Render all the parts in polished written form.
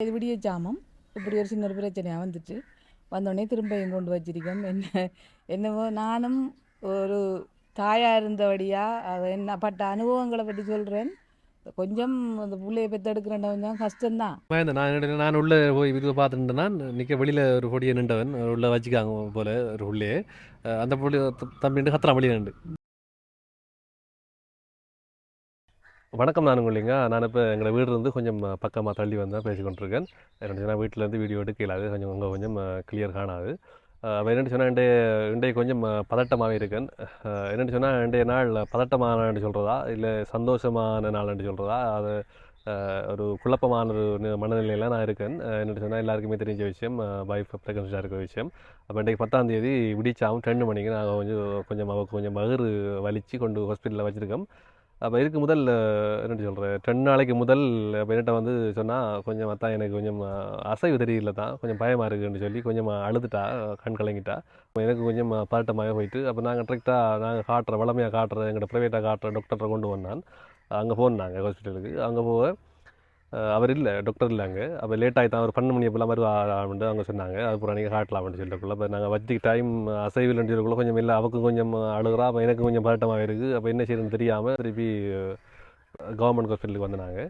இது விடிய ஜாமம் இப்படி ஒரு சின்ன ஒரு பிரச்சனையாக வந்துட்டு வந்தோடனே திரும்பியும் கொண்டு வச்சிருக்கோம். என்னவோ நானும் ஒரு தாயாக இருந்தபடியாக அதை என்ன பட்ட அனுபவங்களை பற்றி சொல்கிறேன். கொஞ்சம் அந்த பிள்ளையை பெற்றெடுக்கிறேன் கொஞ்சம் கஷ்டம்தான். நான் உள்ள போய் இது பார்த்துட்டு நான் நிற்க வெளியில் ஒரு பொடியை நின்றவன் உள்ள வச்சுக்காங்க போல ஒரு உள்ளே அந்த பொடி தம்பிட்டு கத்திரம் வெளியே நின்று. வணக்கம், நான் இல்லைங்க. நான் இப்போ எங்களை வீடு இருந்து கொஞ்சம் பக்கமாக தள்ளி வந்தால் பேசி கொண்டிருக்கேன். என்னென்னு சொன்னால் வீட்டிலேருந்து வீடியோ எடுக்கலாது, கொஞ்சம் அங்கே கொஞ்சம் கிளியர் காணாது. அவள் என்னென்னு சொன்னால் இன்றைய கொஞ்சம் பதட்டமாகவே இருக்கேன். என்னென்னு சொன்னால் இன்றைய நாள் பதட்டமானு சொல்கிறதா இல்லை சந்தோஷமான நாள்னு சொல்கிறதா, அது ஒரு குழப்பமான ஒரு மனநிலையில் நான் இருக்கேன். என்னென்னு சொன்னால் எல்லாருக்குமே தெரிஞ்ச விஷயம், வைஃப் ப்ரெக்னன்ஸாக இருக்கிற விஷயம். அப்போ இன்றைக்கு 10ஆம் தேதி விடிச்சாவும் 2 மணிக்கு நாங்கள் கொஞ்சம் அவளுக்கு கொஞ்சம் மகர் வலித்து கொண்டு ஹாஸ்பிட்டலில் வச்சுருக்கோம். அப்போ இதுக்கு முதல் என்னென்னு சொல்கிறேன், 2 நாளைக்கு முதல் அப்போ என்கிட்ட வந்து சொன்னால் கொஞ்சம் தான் எனக்கு கொஞ்சம் அசைவு தெரியல தான், கொஞ்சம் பயமாக இருக்குதுன்னு சொல்லி கொஞ்சம் அழுதுட்டா, கண் கலங்கிட்டா. எனக்கு கொஞ்சம் பதட்டமாக போயிட்டு அப்போ நாங்கள் கரெக்டாக நாங்கள் வளமையாக காட்டுற எங்கள்கிட்ட ப்ரைவேட்டாக காட்டுற டாக்டரை கொண்டு வந்தான். அங்கே போனாங்க ஹாஸ்பிட்டலுக்கு. அங்கே போக அவர் இல்லை, டாக்டர் இல்லை அங்கே. அப்போ லேட் ஆகி தான் ஒரு 12 மணி எப்போல்லாம் வருவாண்டு அவங்க சொன்னாங்க. அதுக்கப்புறம் நீங்கள் காட்டலாம்னு சொல்லிட்டுக்குள்ள இப்போ நாங்கள் வச்சு டைம் அசைவில்னு சொல்லக்குள்ள கொஞ்சம் இல்லை, அவக்கும் கொஞ்சம் அழுகிறா. அப்போ எனக்கு கொஞ்சம் பதட்டமாக இருக்குது. அப்போ என்ன செய்யணும்னு தெரியாமல் திருப்பி கவர்மெண்ட் ஹாஸ்பிட்டலுக்கு வந்தாங்க.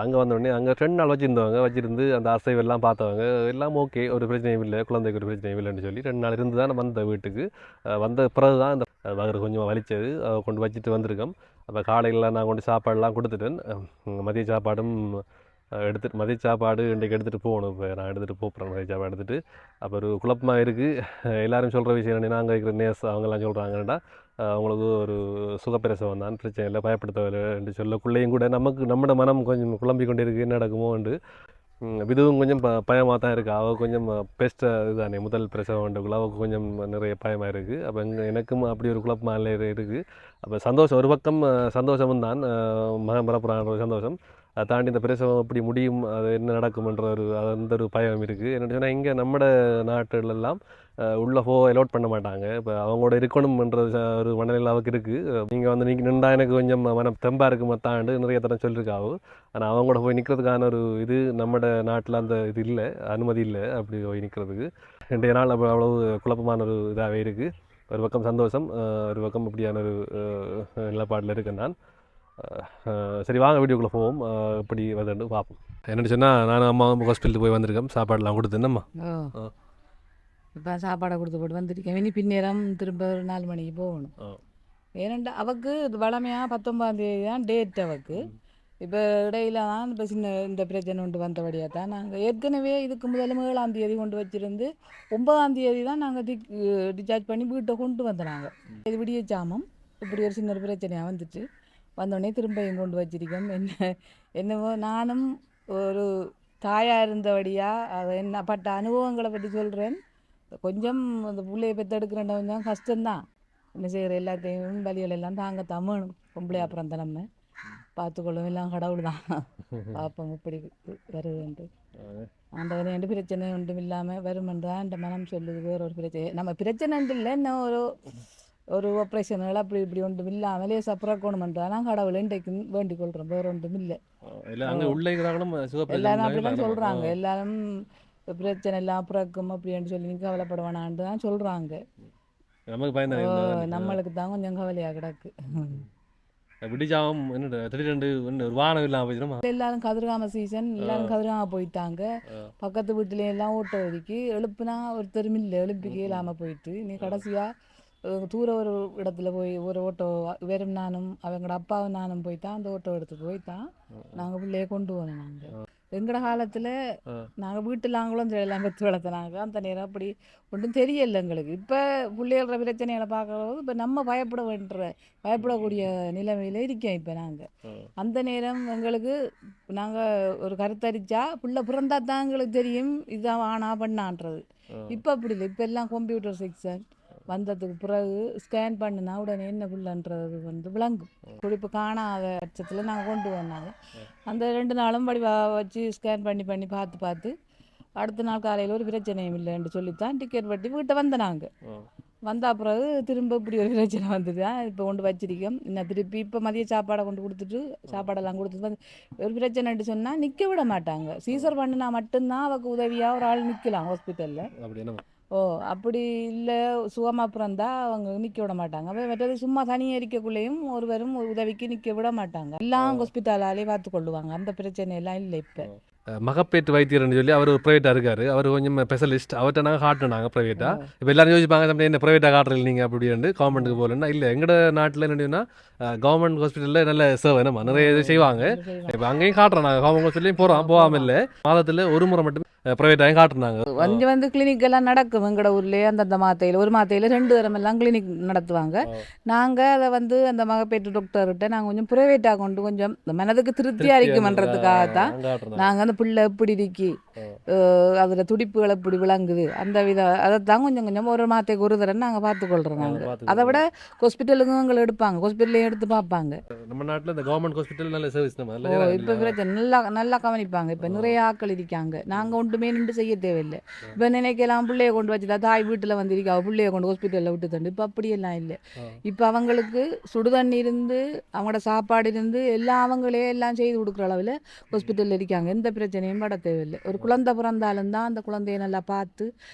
அங்கே வந்தோடனே அங்கே 2 நாள் வச்சுருந்து அந்த அசைவெல்லாம் பார்த்தவங்க எல்லாம் ஓகே, ஒரு பிரச்சனையும் இல்லை, குழந்தைக்கு ஒரு பிரச்சனையும் இல்லைன்னு சொல்லி 2 நாள் இருந்து தான் வந்த வீட்டுக்கு. வந்த பிறகு தான் இந்த வகர் கொஞ்சம் வலித்தது, கொண்டு வச்சுட்டு வந்திருக்கோம். அப்போ காலையில் நான் கொண்டு சாப்பாடெலாம் கொடுத்துட்டேன். மதிய சாப்பாடும் மதிய சாப்பாடு இன்றைக்கு எடுத்துகிட்டு போகணும். இப்போ நான் எடுத்துகிட்டு போகிறேன் மதிய சாப்பாடு எடுத்துகிட்டு. அப்போ ஒரு குழப்பமாக இருக்குது. எல்லோரும் சொல்கிற விஷயம் என்னென்னா, அங்கே இருக்கிற நேர்ஸ் அவங்கெல்லாம் சொல்கிறாங்கன்னா அவங்களுக்கு ஒரு சுகப்பிரசவம் தான், பிரச்சனை இல்லை, பயப்படுத்தவில்லை என்று சொல்லக்குள்ளேயும் கூட நம்மளோட மனம் கொஞ்சம் குழம்பி கொண்டு இருக்குது, என்ன நடக்குமோண்டு. இதுவும் கொஞ்சம் பயமாக தான் இருக்குது. அவள் கொஞ்சம் பெஸ்ட்டு இதுதானே, முதல் பிரசவம்ன்றக்குள்ள அவளுக்கு கொஞ்சம் நிறைய பயமாக இருக்குது. அப்போ எனக்கும் அப்படி ஒரு குழப்பமாக இருக்குது. அப்போ சந்தோஷம், ஒரு பக்கம் சந்தோஷமும் தான், மகன் பரப்புறான்ற ஒரு சந்தோஷம். அதை தாண்டி இந்த பிரசவம் எப்படி முடியும், அது என்ன நடக்கும்ன்ற அந்த ஒரு பயம் இருக்குது. என்னென்னு சொன்னால் இங்கே நம்ம நாட்டிலெல்லாம் உள்ளே அலோட் பண்ண மாட்டாங்க. இப்போ அவங்களோட இருக்கணும்ன்றது ஒரு மனநிலை அவருக்கு இருக்குது. நீங்கள் வந்து நின்றா எனக்கு கொஞ்சம் மனம் தெம்பாக இருக்கு மத்தாண்டு நிறைய தரம் சொல்லியிருக்காவு. ஆனால் அவங்க கூட போய் நிற்கிறதுக்கான ஒரு இது நம்ம நாட்டில் அந்த இது இல்லை, அனுமதி இல்லை அப்படி போய் நிற்கிறதுக்கு. 2 நாள் அவ்வளவு குழப்பமான ஒரு இதாகவே இருக்குது. ஒரு பக்கம் சந்தோஷம், ஒரு பக்கம் இப்படியான ஒரு நிலப்பாட்டில் இருக்கேன் நான். சரி, வாங்க வீடியோக்குள்ளே போவோம். இப்படி வந்து பார்ப்போம். என்னென்னு சொன்னால் நானும் அம்மா ஹாஸ்பிட்டலுக்கு போய் வந்திருக்கேன். சாப்பாடெலாம் கொடுத்துருந்தேம்மா. இப்போ சாப்பாடை கொடுத்து போட்டு வந்துருக்கேன். இனி பின்னேரம் திரும்ப ஒரு 4 மணிக்கு போகணும். ஏனெண்டா அவக்கு வளமையாக 19ஆம் தேதி தான் டேட் அவக்கு. இப்போ இடையில தான் இப்போ சின்ன இந்த பிரச்சனை கொண்டு வந்தபடியாக தான் நாங்கள் ஏற்கனவே இதுக்கு முதல்ல 7ஆம் தேதி கொண்டு வச்சுருந்து 9ஆம் தேதி தான் நாங்கள் டிஸ்சார்ஜ் பண்ணி வீட்டை கொண்டு வந்தோம். இது விடிய ஜாமம் இப்படி ஒரு சின்ன ஒரு பிரச்சனையாக வந்துட்டு வந்தோடனே திரும்பியும் கொண்டு வச்சிருக்கோம். என்னவோ நானும் ஒரு தாயாக இருந்தபடியாக அதை என்ன பட்ட அனுபவங்களை பற்றி சொல்கிறேன். கொஞ்சம் அந்த பிள்ளையை பெற்றெடுக்கிறேன் கொஞ்சம் கஷ்டம்தான். என்ன செய்கிற எல்லாத்தையும் வலிகள் எல்லாம் தாங்க தமிழ் பொம்பளை அப்புறம் தான் நம்ம பார்த்துக்கொள்ளும், எல்லாம் கடவுள் தான் பார்ப்போம் இப்படி வருதுன்ட்டு. ஆண்டவனே எந்த பிரச்சனை ஒன்றும் இல்லாமல் வருமென்றான் அந்த மனம் சொல்லுது. வேற ஒரு பிரச்சனை நம்ம பிரச்சனை இல்லை, இன்னும் ஒரு ஆப்ரேஷன்கள் அப்படி இப்படி ஒன்றும் இல்லாமல் லேசாக பிறக்கணுமென்றால் நான் கடவுளை இன்றைக்கும் வேண்டிக் கொள்கிறோம். வேறு ஒன்றும் இல்லை. எல்லாரும் அப்படி தான் சொல்கிறாங்க. எல்லாரும் பிரச்சனை எல்லாம் பிறக்கும் அப்படின்னு சொல்லி கவலைப்பட வேணான்னு தான் சொல்கிறாங்க. நம்மளுக்கு தான் கொஞ்சம் கவலையாக கிடக்கு. எல்லாரும் கதிர்காம சீசன், எல்லாரும் கதிர்காம போயிட்டாங்க. பக்கத்து வீட்டுல எல்லாம் ஓட்டோ ஒதுக்கி எழுப்புனா ஒருத்தரும் இல்லை, எழுப்பிக்கே இல்லாமல் போயிட்டு நீ கடைசியாக தூர ஒரு இடத்துல போய் ஒரு ஓட்டோ வெறும் நானும் அவங்களோட அப்பாவும் நானும் போய்த்தான் அந்த ஓட்டோ எடுத்து போய்த்தான் நாங்கள் பிள்ளைய கொண்டு போனோம். நாங்கள் எங்கட காலத்தில் நாங்கள் வீட்டில் நாங்களும் எல்லாம் பெற்று வளர்த்தினாங்க. அந்த நேரம் அப்படி ஒன்றும் தெரியல எங்களுக்கு. இப்போ பிள்ளைகள பிரச்சனைகளை பார்க்கும்போது இப்போ நம்ம பயப்படக்கூடிய நிலைமையில் இருக்கேன் இப்போ நாங்கள். அந்த நேரம் எங்களுக்கு நாங்கள் ஒரு கருத்தரிச்சா பிள்ளை பிறந்தா தான் எங்களுக்கு தெரியும் இதுதான் ஆனா பண்ணான்றது. இப்போ அப்படி இல்லை. இப்போ எல்லாம் கம்ப்யூட்டர் செக்ஷன் வந்ததுக்கு பிறகு ஸ்கேன் பண்ணினா உடனே என்ன பிள்ளைன்றது விளங்கும். குடிப்பு காணாத பட்சத்தில் நாங்கள் கொண்டு வந்தாங்க. அந்த 2 நாளும் படி வச்சு ஸ்கேன் பண்ணி பார்த்து அடுத்த நாள் காலையில் ஒரு பிரச்சனையும் இல்லைன்னு சொல்லித்தான் டிக்கெட் பட்டி வீட்டை வந்த நாங்கள். வந்த பிறகு திரும்ப இப்படி ஒரு பிரச்சனை வந்தது இப்போ கொண்டு வச்சிருக்கோம். இன்னும் திருப்பி இப்போ மதிய சாப்பாடை கொண்டு கொடுத்துட்டு சாப்பாடெல்லாம் கொடுத்துட்டு வந்து ஒரு பிரச்சனைட்டு சொன்னால் நிற்க விட மாட்டாங்க. சீசர் பண்ணினா மட்டும்தான் அவருக்கு உதவியாக ஒரு ஆள் நிற்கலாம் ஹாஸ்பிட்டலில். அப்படி என்ன ஓ அப்படி இல்லை சுகமாக பிறந்தா அவங்க நிற்க விட மாட்டாங்க. அப்போ மற்றது சும்மா தனியாக இருக்கக்குள்ளேயும் ஒருவரும் ஒரு உதவிக்கு நிற்க விட மாட்டாங்க. எல்லாம் ஹாஸ்பிட்டலாலே பார்த்து கொள்ளுவாங்க. அந்த பிரச்சனையெல்லாம் இல்லை இப்போ. மகப்பேற்று வைத்தியர்னு சொல்லி அவர் ஒரு ப்ரைவேட்டாக இருக்கார். அவர் கொஞ்சம் ஸ்பெஷலிஸ்ட். அவர்கிட்ட நாங்கள் காட்டினாங்க ப்ரைவேட்டாக. இப்போ எல்லாரும் யோசிப்பாங்க நம்ம என்ன ப்ரைவேட்டாக காட்டுறீங்க நீங்கள் அப்படின்ட்டு கவர்மெண்ட்டுக்கு போகலன்னா. இல்லை எங்களோட நாட்டில் என்னன்னா கவர்மெண்ட் ஹாஸ்பிட்டலில் நல்ல சேவை நம்ம நிறைய இது செய்வாங்க. இப்போ அங்கேயும் காட்டுறோம் நாங்கள் கவர்மெண்ட் ஹாஸ்பிட்டலையும் போகாமல் இல்லை. மாதத்தில் ஒரு முறை மட்டும் ப்ரைவேட்டாக காட்டுனாங்க. வந்து கிளினிக் எல்லாம் நடக்கும் எங்களோட ஊர்லேயே. அந்தந்த மாத்தையில் ஒரு மாத்தையில் 2 தரம் எல்லாம் கிளினிக் நடத்துவாங்க. நாங்கள் அதை வந்து அந்த மகப்பேற்று டாக்டர்கிட்ட நாங்கள் கொஞ்சம் ப்ரைவேட்டாக கொண்டு கொஞ்சம் மனதுக்கு திருப்தியாக இருக்குமன்றதுக்காக தான் நாங்கள் அந்த பிள்ளை எப்படி இருக்கி அதில் துடிப்புகள் எப்படி விளங்குது அந்த அதைத்தான் கொஞ்சம் கொஞ்சம் ஒரு மாத்தைக்கு ஒரு தரம் நாங்கள் பார்த்துக்கொள்கிறோம். நாங்கள் அதை விட ஹாஸ்பிட்டலுக்கும் எங்களை எடுப்பாங்க, ஹாஸ்பிட்டலையும் எடுத்து பார்ப்பாங்க. நம்ம நாட்டில் இந்த கவர்மெண்ட் ஹாஸ்பிட்டல் நல்ல சர்வீஸ் இப்போ பிரச்சனை நல்லா கவனிப்பாங்க. இப்போ நிறைய ஆட்கள் இருக்காங்க. நாங்கள் ஒன்றுமே நின்று செய்ய தேவையில்லை. இப்போ நினைக்கலாம் பிள்ளைய கொண்டு வச்சுட்டா தாய் வீட்டில் வந்திருக்கா பிள்ளைய கொண்டு ஹாஸ்பிட்டலில் விட்டு தண்டு. இப்போ அப்படியெல்லாம் இல்லை. இப்போ அவங்களுக்கு சுடுதண்ணி இருந்து அவங்களோட சாப்பாடு இருந்து எல்லாம் அவங்களே எல்லாம் செய்து கொடுக்குற அளவில் ஹாஸ்பிட்டலில் இருக்காங்க. எந்த பிரச்சனையும் பட தேவையில்லை. ஒரு குழந்தை பிறந்தாலும் தான் அந்த குழந்தைய நல்லா பார்த்து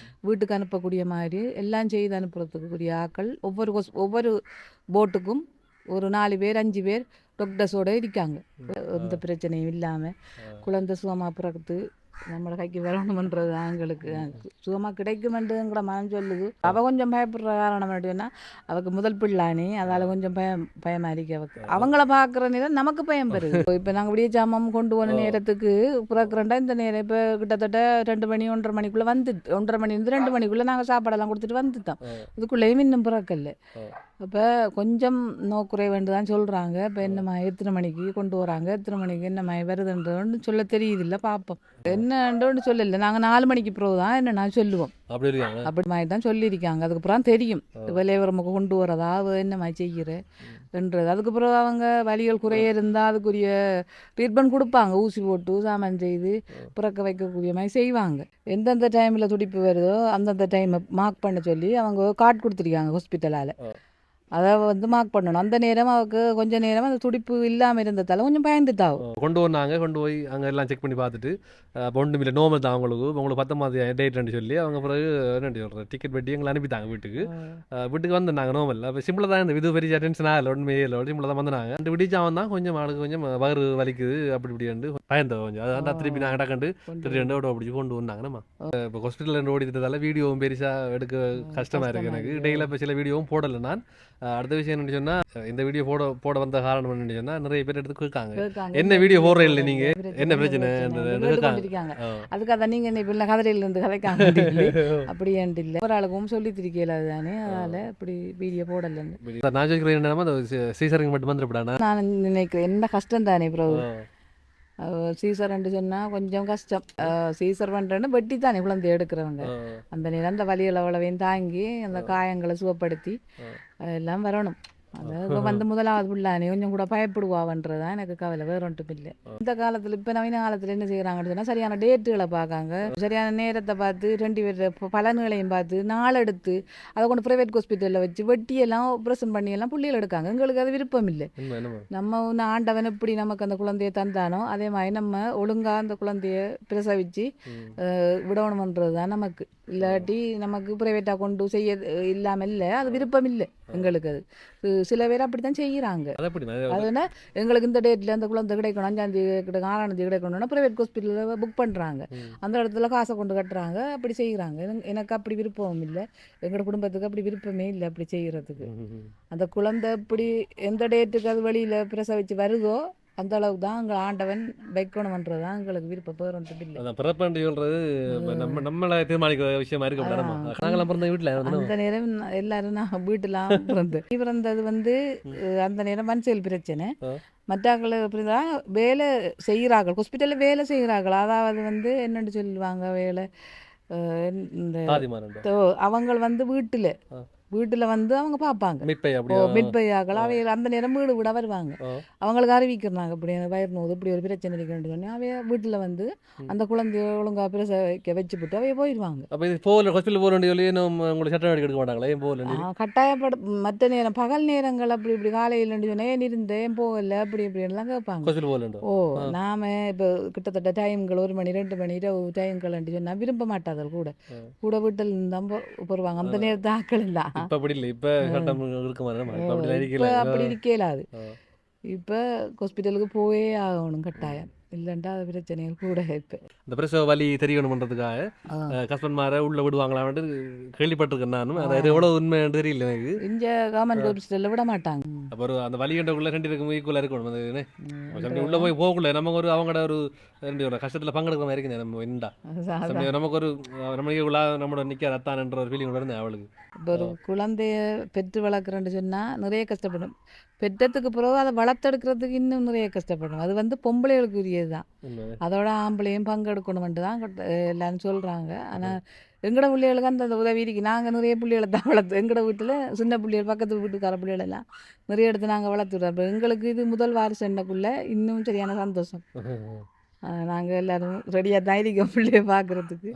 வீட்டுக்கு அனுப்பக்கூடிய மாதிரி எல்லாம் செய்து அனுப்புறதுக்குரிய ஆக்கள் ஒவ்வொரு போட்டுக்கும் ஒரு 4 பேர் 5 பேர் டாக்டர்ஸோடு இருக்காங்க. எந்த பிரச்சனையும் இல்லாமல் குழந்தை சுகமாக பிறகுது நம்மளோட கைக்கு வரணுமன்றது அவங்களுக்கு சுகமாக கிடைக்குமென்றுங்கிற மனம் சொல்லுது. அவள் கொஞ்சம் பயப்படுற காரணம் அப்படின்னா அவளுக்கு முதல் பிள்ளானே அதால் கொஞ்சம் பயமாக இருக்கு அவளுக்கு. அவங்கள பார்க்குற நேரம் நமக்கு பயம் பெறுது. இப்போ நாங்கள் விடிய ஜாமம் கொண்டு போன நேரத்துக்கு பிறக்கிறண்டா இந்த நேரம் இப்போ கிட்டத்தட்ட 2 மணி 1:30 மணிக்குள்ளே 1:30 மணிலேருந்து 2 மணிக்குள்ளே நாங்கள் சாப்பாடெல்லாம் கொடுத்துட்டு வந்துட்டோம். இதுக்குள்ளேயும் இன்னும் பிறக்கல. அப்போ கொஞ்சம் நோக்குறை வேண்டு தான் சொல்கிறாங்க. இப்போ என்னம்மா எத்தனை மணிக்கு கொண்டு வராங்க, எத்தனை மணிக்கு என்னம்மா வருதுன்றன்னு சொல்ல தெரியுதில்ல. பார்ப்போம் என்னன்னு சொல்லலை. நாங்கள் 4 மணிக்கு பிறகு தான் என்ன நான் சொல்லுவோம். அப்படி மாதிரி தான் சொல்லியிருக்காங்க. அதுக்கப்புறம் தெரியும் விலைவரமுக்கு கொண்டு வரதா என்ன மாதிரி செய்கிறேன்றது. அதுக்கப்புறம் அவங்க வலிகள் குறைய இருந்தால் அதுக்குரிய ட்ரீட்மெண்ட் கொடுப்பாங்க. ஊசி போட்டு சாமான் செய்து பிறக்க வைக்கக்கூடிய மாதிரி செய்வாங்க. எந்தெந்த டைமில் துடிப்பு வருதோ அந்தந்த டைமை மார்க் பண்ண சொல்லி அவங்க கார்டு கொடுத்துருக்காங்க ஹாஸ்பிட்டலால். அதை வந்து மார்க் பண்ணணும். அந்த நேரம் அவருக்கு கொஞ்சம் நேரம் அந்த துடிப்பு இல்லாமல் இருந்ததால கொஞ்சம் பயந்துட்டாவும் கொண்டு வந்தாங்க. கொண்டு போய் அங்கே எல்லாம் செக் பண்ணி பார்த்துட்டு ஒன்றும் இல்லை நோமல் தான் உங்களுக்கு 19 டேட்னு சொல்லி அவங்க பிறகு என்ன சொல்கிறேன் டிக்கெட் வெட்டி எங்களை அனுப்பிட்டாங்க வீட்டுக்கு வந்தாங்க நோமல். அப்போ சிம்பிளாக தான் இந்த இது பெரிய டென்ஷன் ஆகலை. ஒன்றுமே இல்லை. சிம்பிளாக தான் வந்தாங்க. ரெண்டு விடிச்சாவன் தான் கொஞ்சம் ஆளுக்கு கொஞ்சம் வயிறு வலிக்குது அப்படி இப்படின்ட்டு பயந்தோம் கொஞ்சம். அதான் திருப்பி நாங்கள் டக்கண்டு திருப்பி ஓட பிடிச்சி கொண்டு வந்தாங்கண்ணா. இப்போ ஹாஸ்பிட்டலில் ஓடிட்டதால வீடியோவும் பெருசாக எடுக்க கஷ்டமாக இருக்குது எனக்கு. இடையில இப்போ சில வீடியோவும் போடலை நான். அடுத்த விஷயம் என்னன்னு சொன்னால் இந்த வீடியோ போட வந்த காரணம் என்னன்னு சொன்னால் நிறைய பேர் எடுத்து கேட்காங்க என்ன வீடியோ போடுற இல்லை நீங்கள் என்ன பிரச்சனை இருக்காங்க. அதுக்காக நீங்கள் என்ன இப்படி கதிரையில இருந்து கதைக்காங்க அப்படின்ட்டு இல்லை. ஒரு ஆளுக்கும் சொல்லி திரிக்கல தானே. அதனால இப்படி வீடியோ போடலைன்னு நான் சொல்கிறேன். என்னன்னா சீசரிங் மட்டும் வந்துருப்படானா நான் நினைக்கிறேன். என்ன கஷ்டம் தானே ப்ரோ சீசர்ன்னு சொன்னால் கொஞ்சம் கஷ்டம். சீசர் பண்ணுறேன்னு வெட்டி தானே குழந்தை எடுக்கிறவங்க. அந்த நேரம் அந்த வலிகளை அவ்வளவையும் தாங்கி அந்த காயங்களை சுகப்படுத்தி அதெல்லாம் வரணும். அது வந்து முதலாவது பிள்ளானே கொஞ்சம் கூட பயப்படுவான்றது எனக்கு கவலை. வேற ஒன்றும் இல்லை. இந்த காலத்தில் இப்போ நவீன காலத்தில் என்ன செய்கிறாங்கன்னு சொன்னால் சரியான டேட்டுகளை பார்க்காங்க. சரியான நேரத்தை பார்த்து 2 பேர் பலன்களையும் பார்த்து நாள் எடுத்து அதை கொண்டு ப்ரைவேட் ஹாஸ்பிட்டலில் வச்சு வெட்டியெல்லாம் ஆப்ரேஷன் பண்ணியெல்லாம் புள்ளிகள் எடுக்காங்க. எங்களுக்கு அது விருப்பம் இல்லை. நம்ம ஆண்டவன் எப்படி நமக்கு அந்த குழந்தைய தந்தானோ அதே மாதிரி நம்ம ஒழுங்காக அந்த குழந்தைய பிரசவிச்சு விடணுமன்றது தான் நமக்கு. இல்லாட்டி நமக்கு ப்ரைவேட்டாக கொண்டு செய்ய இல்லாமல் இல்லை. அது விருப்பம் இல்லை எங்களுக்கு. அது சில பேர் அப்படி தான் செய்கிறாங்க. அதுனா எங்களுக்கு இந்த டேட்டில் அந்த குழந்தை கிடைக்கணும் 5ஆம் தேதி கிடைக்கணும் 6ஆம் தேதி கிடைக்கணும்னா ப்ரைவேட் ஹாஸ்பிட்டலில் புக் பண்ணுறாங்க. அந்த இடத்துல காசை கொண்டு கட்டுறாங்க. அப்படி செய்கிறாங்க. எனக்கு அப்படி விருப்பம் இல்லை. எங்களோட குடும்பத்துக்கு அப்படி விருப்பமே இல்லை அப்படி செய்கிறதுக்கு. அந்த குழந்தை எப்படி எந்த டேட்டுக்கு அது வெளியில் பிரசவிச்சு வருதோ அந்த அளவுக்கு தான் அங்கே ஆண்டவன் வைக்கணும்ன்றது தான் எங்களுக்கு விருப்பம். பேருந்து இல்லை பிறப்பண்டு சொல்கிறது நம்மளை தீர்மானிக்கிற விஷயமா இருக்கு. நாங்களாம் பிறந்த வீட்டில் அந்த நேரம் எல்லாரும் நான் வீட்டெல்லாம் பிறந்தது வந்து அந்த நேரம் மனசியல் பிரச்சனை. மற்றாக்கள் இப்படிதான் வேலை செய்கிறார்கள். ஹாஸ்பிட்டலில் வேலை செய்கிறார்கள். அதாவது வந்து என்னென்னு சொல்லுவாங்க வேலை இந்த அவங்க வந்து வீட்டில் வீட்டில் வந்து அவங்க பார்ப்பாங்க. மிட்பை ஓ அப்படியா? மிட்பையாக்கள் அவை அந்த நேரம் வீடு விட வருவாங்க. ஓ அவங்களுக்கு அறிவிக்கிறாங்க இப்படி வயிறு நோது இப்படி ஒரு பிரச்சனை இருக்குன்னு சொன்னி அவைய வீட்டில் வந்து அந்த குழந்தைய ஒழுங்காக பிரசவிக்க வச்சுவிட்டு அவைய போயிடுவாங்க. அப்போ இது போகல ஹாஸ்பிட்டல் போக வேண்டிய சொல்லி நம்ம உங்களுக்கு சட்டம் எடுக்க மாட்டாங்களா? ஏன் போகல? கட்டாயப்பட மற்ற நேரம் பகல் நேரங்கள் அப்படி இப்படி காலையில் சொன்னால் ஏன் இருந்தேன் போகல அப்படி இப்படின்லாம் கேட்பாங்க. ஹாஸ்பிட்டல் போகலண்டோ? ஓ நாம இப்போ கிட்டத்தட்ட டைம்கள் 1 மணி 2 மணி இரவு டைம்கள் சொன்னால் விரும்ப மாட்டாதல் கூட கூட வீட்டில் இருந்தால் போடுவாங்க அந்த நேரத்தை ஆக்கள் இல்லை. இப்போ அப்படி இல்லை, இப்போ சட்டம் இருக்க மாதிரி இப்போ அப்படி இருக்கலாது. இப்போ ஹாஸ்பிட்டலுக்கு போயே ஆகணும் கட்டாயம், இல்லைண்டா அது பிரச்சனைகள் கூட. இப்போ இந்த பிரசவ வலி தெரியணுன்றதுக்காக கஸ்பன்மாரை உள்ள விடுவாங்களான்ட்டு கேள்விப்பட்டிருக்கேன் நானும். அது எவ்வளோ உண்மைன்னு தெரியல எனக்கு. இங்கே கவர்மெண்ட் ஹாஸ்பிட்டலில் விட மாட்டாங்க. அப்புறம் அந்த வலிகண்டக்குள்ளே 2 இருக்கும் ஈக்குவலாக இருக்கணும். அது உள்ளே போய் போகக்குள்ள நமக்கு ஒரு அவங்களோட ஒரு 2 கஷ்டத்தில் பங்கெடுக்கிற மாதிரி இருக்குது. நம்ம என்னடா நமக்கு ஒரு நம்மளோட நிற்க ரத்தானன்ற ஒரு ஃபீலிங் வருது அவளுக்கு. இப்போ ஒரு குழந்தைய பெற்று வளர்க்குறேன்னு சொன்னால் நிறைய கஷ்டப்படும். பெற்றத்துக்கு பிறகு அதை வளர்த்தெடுக்கிறதுக்கு இன்னும் நிறைய கஷ்டப்படும். அது வந்து பொம்பளைகளுக்கு உரியது தான். அதோட ஆம்பளையும் பங்கெடுக்கணும்ன்ட்டு தான் எல்லாரும் சொல்கிறாங்க. ஆனால் எங்களோட பிள்ளைகளுக்கு அந்த உதவி இருக்குது. நாங்கள் நிறைய பிள்ளைகளை தான் வளர்த்து எங்களோட வீட்டில் சின்ன பிள்ளைகள் பக்கத்து வீட்டுக்கார பிள்ளைகளெல்லாம் நிறைய எடுத்து நாங்கள் வளர்த்துடுறோம். இப்போ எங்களுக்கு இது முதல் வாரிசுக்குள்ளே இன்னும் சரியான சந்தோஷம். நாங்கள் எல்லோரும் ரெடியாக தான் இருக்கோம் பிள்ளைய பார்க்குறதுக்கு.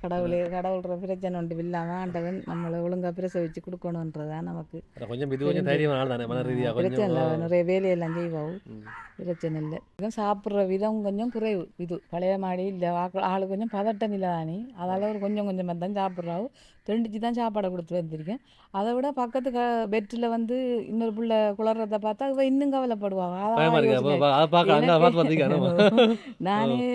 கடவுள்ற பிரச்சனை ஒன்று இல்லாமல் ஆண்டவன் நம்மளை ஒழுங்காக பிரசவிச்சு கொடுக்கணுன்றதான் நமக்கு கொஞ்சம் பிரச்சனை இல்லை. நிறைய வேலையெல்லாம் செய்வோம், பிரச்சனை இல்லை. சாப்பிட்ற விதம் கொஞ்சம் குறைவு. இது பழைய மாடி இல்லை ஆள் கொஞ்சம் பதட்டம் இல்லை தானே, அதால் ஒரு கொஞ்சம் கொஞ்சமாக தான் சாப்பிட்றாவும். தெண்டிச்சு தான் சாப்பாடை கொடுத்து வந்திருக்கேன். அதை விட பக்கத்து பெட்டில் வந்து இன்னொரு பிள்ளை குளறதை பார்த்தா அவள் இன்னும் கவலைப்படுவாங்க. நானே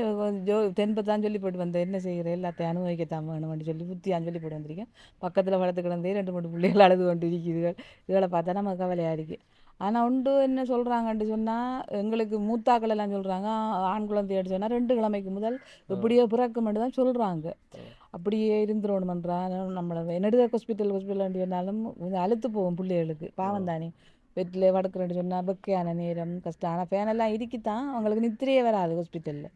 தென்பத்தான் சொல்லி போட்டு வந்தேன், என்ன செய்கிறேன் எல்லாத்தையும் அனுபவிக்கத்தான் வேணும்னு சொல்லி புத்தியான்னு சொல்லி போட்டு வந்திருக்கேன். பக்கத்தில் வளர்த்து கிடந்தே 2-3 பிள்ளைகள் அழுது கொண்டு இருக்குதுகள். இவளை பார்த்தா நம்ம கவலையாக இருக்குது. ஆனால் உண்டு என்ன சொல்கிறாங்கன்ட்டு சொன்னால் எங்களுக்கு மூத்தாக்கள் எல்லாம் சொல்கிறாங்க ஆண் குழந்தைன்னு சொன்னால் 2 கிழமைக்கு முதல் எப்படியோ பிறக்குமென்று தான் சொல்கிறாங்க. அப்படியே இருந்துடணுமன்றா நம்மளை என்னெடுத ஹாஸ்பிட்டல்னாலும் அழுத்து போவோம் பிள்ளைகளுக்கு. பாவம் தானே பெட்டில் படுக்கிறேன்னு சொன்னால் வெக்கையான நேரம் கஷ்டம். ஆனால் ஃபேனெல்லாம் இருக்குத்தான், அவங்களுக்கு நித்திரையே வராது ஹாஸ்பிட்டலில்.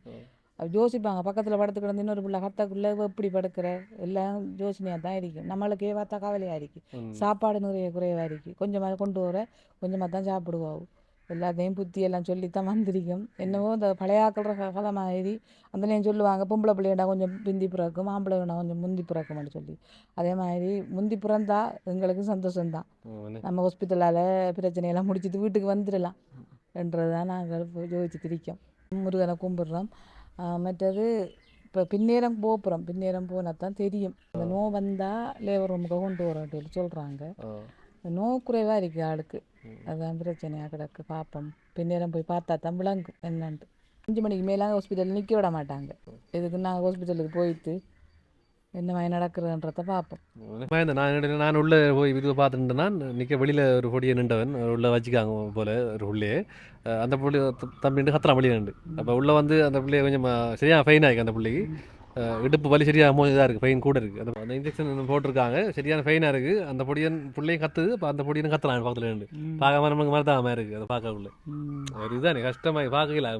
யோசிப்பாங்க பக்கத்தில் படுத்து கிடந்து இன்னொரு பிள்ளை கத்தக்குள்ளே எப்படி படுக்கிற எல்லாம் யோசனையாக தான் இருக்கும். நம்மளுக்கே பார்த்தா கவலையாக இருக்குது. சாப்பாடு நிறைய குறைவாக இருக்குது. கொஞ்சமாக கொண்டு வர கொஞ்சமாக தான் சாப்பிடுவோம். எல்லாத்தையும் புத்தியெல்லாம் சொல்லித்தான் வந்திருக்கும். என்னவோ இந்த பழையாக்கிற கதை மாதிரி அந்த நேரம் சொல்லுவாங்க பொம்பளை பிள்ளைண்டா கொஞ்சம் பிந்தி பிறக்கும், ஆம்பளை வேணா கொஞ்சம் முந்தி பிறக்கும்னு சொல்லி. அதே மாதிரி முந்தி பிறந்தா எங்களுக்கு சந்தோஷம்தான். நம்ம ஹாஸ்பிட்டலால் பிரச்சனையெல்லாம் முடிச்சுட்டு வீட்டுக்கு வந்துடலாம் என்றதான் நாங்கள் யோசிச்சு திரிக்கோம். முருகனை கும்பிட்றோம். மற்றது இப்போ பின்னேரம் போகிறோம். பின்னேரம் போனால் தான் தெரியும். இந்த நோ வந்தால் லேபர் ரூமுக்கு கொண்டு வரோம் சொல்கிறாங்க. நோ குறைவாக இருக்குது ஆளுக்கு, அதுதான் பிரச்சனையாக கிடக்கு. பார்ப்போம், பின்னேரம் போய் பார்த்தா தான் விளங்கும் என்னன்ட்டு. 5 மணிக்கு மேலே ஹாஸ்பிட்டலில் நிற்க விட மாட்டாங்க. இதுக்கு நாங்கள் ஹாஸ்பிட்டலுக்கு போயிட்டு என்ன மாதிரி நடக்குதுன்றத பார்ப்போம். நான் உள்ளே போய் இது பார்த்துட்டு நான் நிற்க வெளியில் ஒரு பொடியை நின்றவன் உள்ளே வச்சுக்காங்க போல் ஒரு உள்ளே அந்த புள்ளி தம்பிட்டு கத்துறான் வெளியே நின்று. அப்போ உள்ளே வந்து அந்த பிள்ளைய கொஞ்சம் சரியாக ஃபைன் ஆகிருக்கு. அந்த பிள்ளைக்கு இடுப்பு வலி சரியாக இதாக இருக்குது, ஃபைன் கூட இருக்குது. அந்த இன்ஜெக்ஷன் போட்டிருக்காங்க, சரியான ஃபைனாக இருக்குது. அந்த பொடியன் பிள்ளையும் கத்துது. இப்போ அந்த பொடியனும் கத்துறான் பக்கத்தில் நின்று. பார்க்காம நமக்கு மாதிரி தான் இருக்குது அதை பார்க்கக்குள்ள. ஒரு இதுதானே கஷ்டமாக பார்க்கல.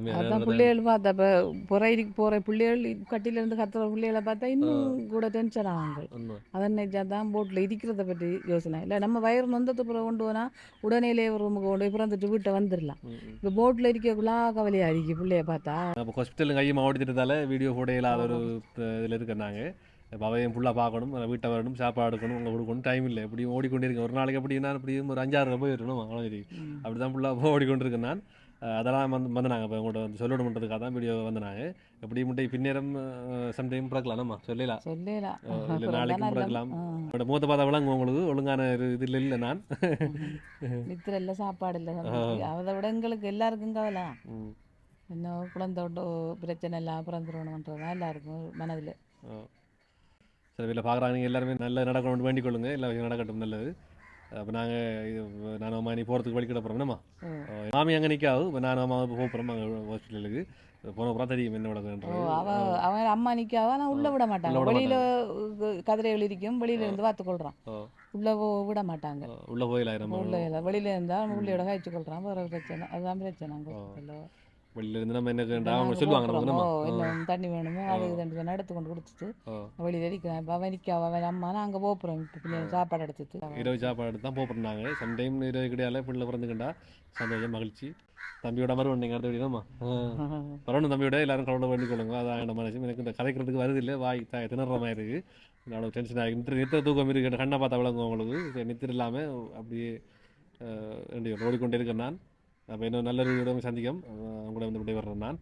பிள்ளைகள் பார்த்தா இப்போ போகிற பிள்ளைகள் கட்டிலேருந்து கத்துற பிள்ளைகளை பார்த்தா இன்னும் கூட டென்ஷன் ஆகுங்க. அதை நினைச்சா தான் போட்டில் இருக்கிறத பற்றி யோசனை இல்லை. நம்ம வயிறு நொந்தத்து பிறகு கொண்டு போனால் உடனே ரூமுக்கு கொண்டு போய் பிறந்துட்டு வீட்டை வந்துடலாம். இப்போ போட்டில் இருக்கக்குள்ளா கவலையாக இருக்குது பிள்ளைய பார்த்தா. இப்போ ஹாஸ்பிட்டலுக்கு கையமாக ஓடிக்கிறதால வீடியோ ஃபோட்டோ இல்லாத ஒரு இதில் இருக்கிறாங்க. இப்போ அவையும் ஃபுல்லாக பார்க்கணும், வீட்டை வரணும், சாப்பாடு எடுக்கணும், உங்களை கொடுக்கணும், டைம் இல்லை. எப்படியும் ஓடிக்கொண்டே இருக்கேன். ஒரு நாளைக்கு எப்படின்னா எப்படியும் ஒரு 5-6 போய் இருக்கணும். அவ்வளோ அப்படி தான் ஃபுல்லாக ஓடிக்கொண்டிருக்கேன் நான். அதெல்லாம் வந்தனாங்க. இப்போ உங்கள்கிட்ட வந்து சொல்லணுன்றதுக்காக தான் வீடியோ வந்தனாங்க. எப்படி முட்டை பின்னேரம் சம்டைம் பிறக்கலாம், நம்ம சொல்லலாம் இல்லை நாளைக்கும் பிறக்கலாம். என்னோட மூத்த பார்த்தா விளங்கும் உங்களுக்கு. ஒழுங்கான ஒரு இதில் இல்லை நான் நித்திர இல்லை, சாப்பாடு இல்லை. அதை விட எங்களுக்கு எல்லாருக்கும் கவலை. இன்னும் குழந்தை பிரச்சனை எல்லாம் பிறந்துடணுன்றதான் எல்லாருக்கும் மனதில். சரி, வீட்டில் பார்க்குறாங்க. நீங்கள் எல்லாருமே நல்ல நடக்கணும்னு வேண்டிக் கொள்ளுங்க. எல்லாம் நடக்கட்டும், நல்லது. அப்போ நானும் அம்மா நீ போகிறதுக்கு வழி கிடப்போம். என்னம்மா மாமி அங்கே நிற்காது. இப்போ நானும் அம்மா போகிறோம் அங்கே ஹாஸ்பிட்டலுக்கு. போன அப்புறம் தெரியும் என்ன நடக்குதுன்ற. அவன் அம்மா நிற்காவா, நான் உள்ளே விட மாட்டாங்க. வெளியில் கதிரைகள் இருக்கும், வெளியில இருந்து பார்த்துக்கொள்கிறான். உள்ளே விட மாட்டாங்க. உள்ளே போயிடலாம். உள்ளே வெளியில இருந்தால் உள்ளையோட காய்ச்சி கொள்கிறான். வேறு பிரச்சனை, அதுதான் பிரச்சனை. வெளியில இருந்து நம்ம என்ன இப்ப அவங்க நாங்க சொல்லுவாங்க நமக்கு போக்குறோமோ என்னம்மா என்ன தண்ணி வேணுமோ அது இதுன்னு சொன்னா எடுத்து கொண்டு கொடுத்துட்டு ஓ வெளியில் அடிக்கிறேன் இப்போ அவன் நிற்க அவன் அம்மா நாங்கள் போகிறோம் இப்போ பிள்ளை சாப்பாடு எடுத்துட்டு இரவு சாப்பாடு எடுத்து தான் போகிறாங்க சம்டைம் இரவு கிடையாது பிள்ளை பிறந்துக்கிட்டா சந்தோஷம் மகிழ்ச்சி தம்பியோட மாதிரி நீங்கள் அடுத்த விடலாமா வரணும் தம்பியோட எல்லாரும் கலந்து வேண்டிக் கொள்ளுங்க அதான் என்ன மனசு எனக்கு இந்த கதைக்கிறதுக்கு வருது இல்லை வாய் திணற மாதிரி இருக்குது என்னோட டென்ஷன் ஆகி நித்திர தூக்கம் இருக்குது கண்ணை பார்த்தா விளங்கும் உங்களுக்கு நித்திர இல்லாமல் அப்படியே ஓடிக்கொண்டே இருக்கேன் நான் அப்போ இன்னும் நல்ல ஒரு சந்திக்கும் உங்களை வந்து விடைபெறேன் நான்